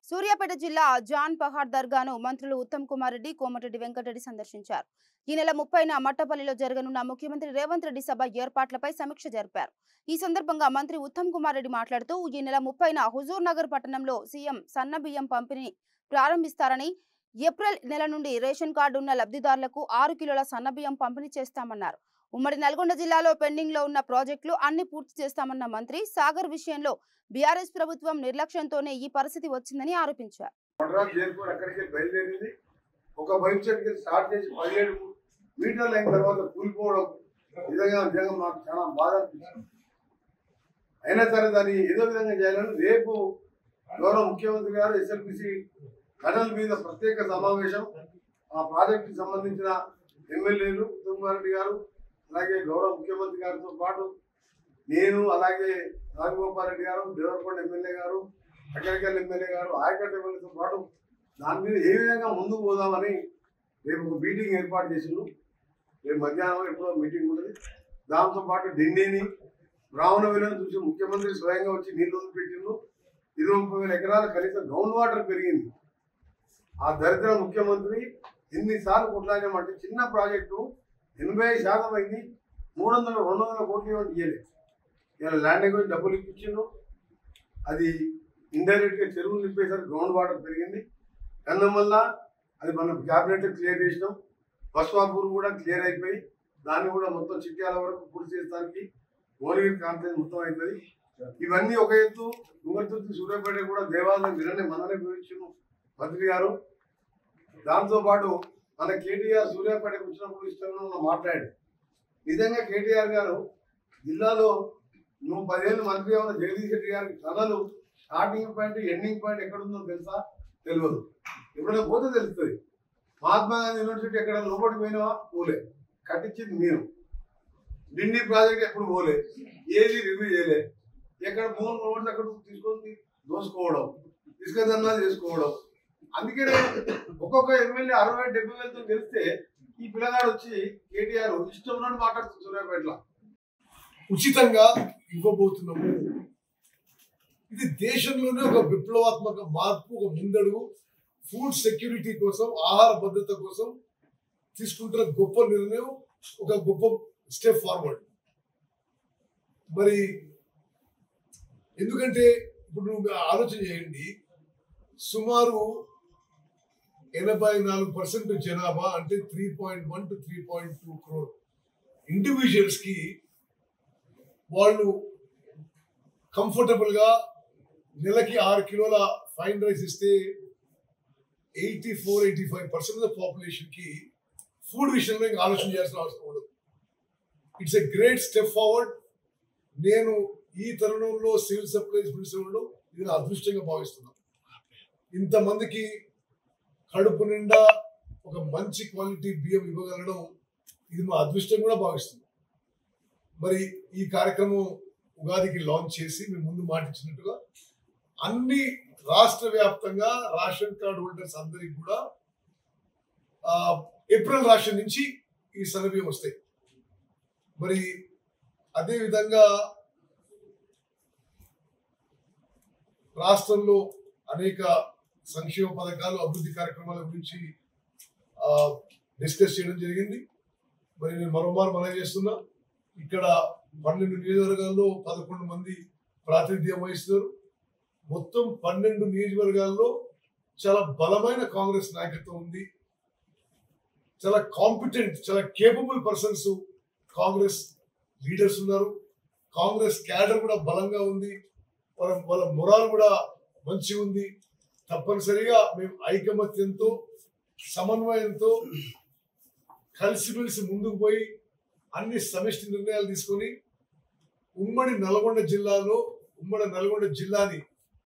సూర్యాపేట జిల్లా జాన్ పహాడ్ దర్గాను మంత్రులు ఉత్తమ్ కుమార్ రెడ్డి, కోమటిరెడ్డి వెంకటరెడ్డి సందర్శించారు. ఈ నెల 30న మట్టపల్లిలో జరగనున్న ముఖ్యమంత్రి రేవంత్ రెడ్డి సభ ఏర్పాట్లపై సమీక్ష జరిపారు. ఈ సందర్భంగా మంత్రి ఉత్తమ్ కుమార్ రెడ్డి మాట్లాడుతూ ఈ నెల 30న హుజూర్ నగర్ పట్టణంలో సీఎం సన్నబియ్యం పంపిణీ ప్రారంభిస్తారని, ఏప్రిల్ నెల నుండి రేషన్ కార్డు ఉన్న లబ్ధిదారులకు 6 కిలోల సన్నబియ్యం పంపిణీ చేస్తామన్నారు. ఉమ్మడి నల్గొండ జిల్లాలో పెండింగ్ లో ఉన్న ప్రాజెక్టులు అన్ని పూర్తి చేస్తామన్న మంత్రి సాగర్ విషయంలో బీఆర్ఎస్ ప్రభుత్వం నిర్లక్ష్యంతోనే ఈ పరిస్థితి వచ్చిందని ఆరోపించారు. ఒక భవిష్యత్తు స్టార్ట్ చేసి 17 మీటర్లు అయిన తర్వాత కూలిపోవడం నిజంగా మాకు చాలా బాధ అనిపించింది. అయినా సరే దాన్ని ఏదో విధంగా చేయాలని రేపు గౌరవ ముఖ్యమంత్రి గారు ఎస్ఎల్బిసి టనల్ మీద ప్రత్యేక సమావేశం, ఆ ప్రాజెక్టుకి సంబంధించిన ఎమ్మెల్యేలు ఉత్తమ్ కుమార్ రెడ్డి గారు, అలాగే గౌరవ ముఖ్యమంత్రి గారితో పాటు నేను, అలాగే రాజగోపాల్ రెడ్డి గారు, దేవరకొండ ఎమ్మెల్యే గారు, అక్కడికల్ ఎమ్మెల్యే గారు, ఆయకట్ట ఎమ్మెల్యేతో పాటు దాని మీద ఏ విధంగా ముందుకు పోదామని రేపు ఒక మీటింగ్ ఏర్పాటు చేసిండ్రు. రేపు మధ్యాహ్నం ఎప్పుడో మీటింగ్ ఉంటుంది. దాంతో పాటు ఢిల్లీని బ్రాహ్మణ విలువను చూసి ముఖ్యమంత్రి స్వయంగా వచ్చి నీళ్లు వదిలిపెట్టిండ్రు. 20,000 ఎకరాల కనీసం గ్రౌండ్ వాటర్ పెరిగింది. ఆ దరిద్ర ముఖ్యమంత్రి ఎన్నిసార్లు కొట్లాడామంటే చిన్న ప్రాజెక్టు 80% అయింది, 300-200 కోట్లు ఇవ్వలేదు. ఇలా ల్యాండ్ గురించి డబ్బులు ఇప్పించిండ్రు. అది ఇండైరెక్ట్గా చెరువులు నింపేసరికి గ్రౌండ్ వాటర్ పెరిగింది. అందువల్ల అది మనం క్యాబినెట్ క్లియర్ చేసినాం. బస్వాపూర్ కూడా క్లియర్ అయిపోయి దాన్ని కూడా మొత్తం చిట్యాల వరకు పూర్తి చేయడానికి ఓనగిరి కాన్ఫరెన్స్ మొత్తం అవుతుంది. ఇవన్నీ ఒక ఎత్తు. తుంగతుర్తి సూర్యాపేట కూడా దేవాలయం వినని మననే గురించిన మంత్రి గారు. దాంతోపాటు మన కేటీఆర్ సూర్యాపేటకు వచ్చినప్పుడు ఇష్టంగా మాట్లాడాడు. నిజంగా కేటీఆర్ గారు జిల్లాలో నువ్వు 10 ఏళ్ళు మంత్రి ఉన్న జగదీష్ రెడ్డి గారికి టనలు స్టార్టింగ్ పాయింట్ ఎండింగ్ పాయింట్ ఎక్కడుందో తెలుసా? తెలియదు. ఎప్పుడైనా పోతే తెలుస్తుంది. మహాత్మా గాంధీ యూనివర్సిటీ ఎక్కడ లోపలికి పోయినావా? పోలే. కట్టించింది మీరు. డిండి ప్రాజెక్ట్ ఎప్పుడు పోలే, ఏది రివ్యూ చేయలే. ఎక్కడ 3 రోడ్లు అక్కడ తీసుకొని దోసుకోవడం, ఇసుక దందాలు చేసుకోవడం. అందుకనే ఒక్కొక్క ఎమ్మెల్యే 60-70 వేలతో గెలిస్తే ఈ పిల్లగాడు వచ్చి కేటీఆర్ ఇష్టం ఉన్నట్టు మాట్లాడుతుంది సూర్యాపేటలో. ఉచితంగా ఇవ్వబోతున్నాము. ఇది దేశంలోనే ఒక విప్లవాత్మక మార్పు, ఒక ముందడుగు. ఫుడ్ సెక్యూరిటీ కోసం, ఆహార భద్రత కోసం తీసుకుంటున్న గొప్ప నిర్ణయం, ఒక గొప్ప స్టెప్ ఫార్వర్డ్. మరి ఎందుకంటే ఇప్పుడు నువ్వు ఆలోచన చేయండి, సుమారు 84% జనాభా అంటే 3.1 to 3.2 crore ఇండివిజువల్స్ కి వాళ్ళు కంఫర్టబుల్ గా నెలకి 6 కిలోల ఫైన్ రైస్ ఇస్తే 84-85% పాపులేషన్ కి ఫుడ్ విషయంలో ఇంకా ఆలోచన చేయాల్సిన అవసరం ఉండదు. It's a great step forward. నేను ఈ తరుణంలో సివిల్ సప్లైస్ మినిస్టర్లో ఇది నా అదృష్టంగా భావిస్తున్నాను. ఇంతమందికి కడుపు నిండా ఒక మంచి క్వాలిటీ బియ్యం ఇవ్వగలడం ఇది మా అదృష్టం కూడా భావిస్తున్నాం. మరి ఈ కార్యక్రమం ఉగాదికి లాంచ్ చేసి మేము ముందు మాటిచ్చినట్టుగా అన్ని రాష్ట్ర వ్యాప్తంగా రేషన్ కార్డు హోల్డర్స్ అందరికి కూడా ఏప్రిల్ రేషన్ నుంచి ఈ సన్నబియ్యం వస్తాయి. మరి అదే విధంగా రాష్ట్రంలో అనేక సంక్షేమ పథకాలు, అభివృద్ధి కార్యక్రమాల గురించి డిస్కస్ చేయడం జరిగింది. మరి నేను మరోమారు మనవి చేస్తున్నా, ఇక్కడ 12 నియోజకవర్గాల్లో 11 మంది ప్రాతినిధ్యం వహిస్తున్నారు. మొత్తం 12 నియోజకవర్గాల్లో చాలా బలమైన కాంగ్రెస్ నాయకత్వం ఉంది. చాలా కాంపిటెంట్, చాలా కేపబుల్ పర్సన్స్ కాంగ్రెస్ లీడర్స్ ఉన్నారు. కాంగ్రెస్ క్యాడర్ కూడా బలంగా ఉంది. వాళ్ళ మొరాల్ కూడా మంచి ఉంది. తప్పనిసరిగా మేము ఐకమత్యంతో, సమన్వయంతో కలిసిమెలిసి ముందుకు పోయి అన్ని సమిష్టి నిర్ణయాలు తీసుకొని ఉమ్మడి నల్గొండ జిల్లాని